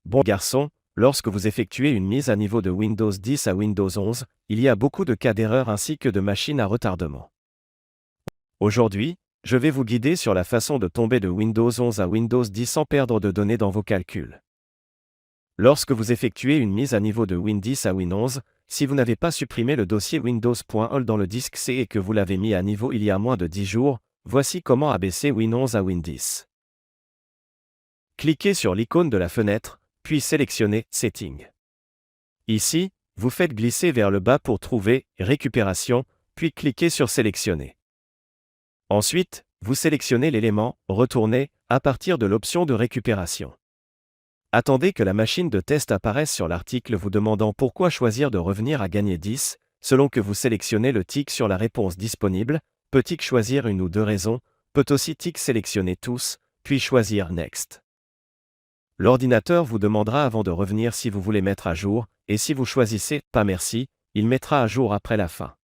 Bon garçon, lorsque vous effectuez une mise à niveau de Windows 10 à Windows 11, il y a beaucoup de cas d'erreur ainsi que de machines à retardement. Aujourd'hui, je vais vous guider sur la façon de tomber de Windows 11 à Windows 10 sans perdre de données dans vos calculs. Lorsque vous effectuez une mise à niveau de Win 10 à Win 11, si vous n'avez pas supprimé le dossier Windows.all dans le disque C et que vous l'avez mis à niveau il y a moins de 10 jours, voici comment abaisser Win 11 à Win 10. Cliquez sur l'icône de la fenêtre, puis sélectionnez Settings. Ici, vous faites glisser vers le bas pour trouver Récupération, puis cliquez sur Sélectionner. Ensuite, vous sélectionnez l'élément Retourner à partir de l'option de récupération. Attendez que la machine de test apparaisse sur l'article vous demandant pourquoi choisir de revenir à gagner 10, selon que vous sélectionnez le tic sur la réponse disponible, peut tic choisir une ou deux raisons, peut aussi tic sélectionner tous, puis choisir Next. L'ordinateur vous demandera avant de revenir si vous voulez mettre à jour, et si vous choisissez « Pas merci », il mettra à jour après la fin.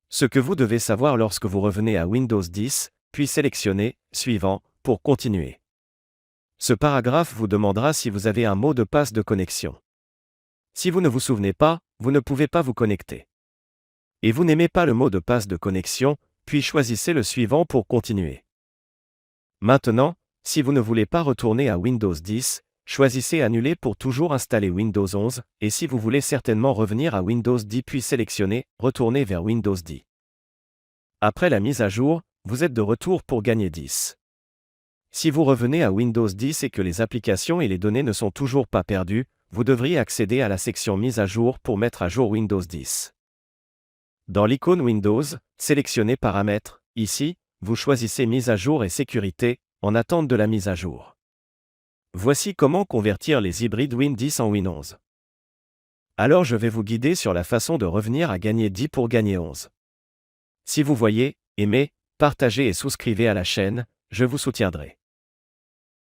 Ce que vous devez savoir lorsque vous revenez à Windows 10, puis sélectionnez « Suivant » pour continuer. Ce paragraphe vous demandera si vous avez un mot de passe de connexion. Si vous ne vous souvenez pas, vous ne pouvez pas vous connecter. Et vous n'aimez pas le mot de passe de connexion, puis choisissez le suivant pour continuer. Maintenant, si vous ne voulez pas retourner à Windows 10, choisissez Annuler pour toujours installer Windows 11, et si vous voulez certainement revenir à Windows 10 puis sélectionnez Retourner vers Windows 10. Après la mise à jour, vous êtes de retour pour gagner 10. Si vous revenez à Windows 10 et que les applications et les données ne sont toujours pas perdues, vous devriez accéder à la section Mise à jour pour mettre à jour Windows 10. Dans l'icône Windows, sélectionnez Paramètres, ici, vous choisissez Mise à jour et Sécurité, en attente de la mise à jour. Voici comment convertir les hybrides Win 10 en Win 11. Alors je vais vous guider sur la façon de revenir à gagner 10 pour gagner 11. Si vous voyez, aimez, partagez et souscrivez à la chaîne, je vous soutiendrai.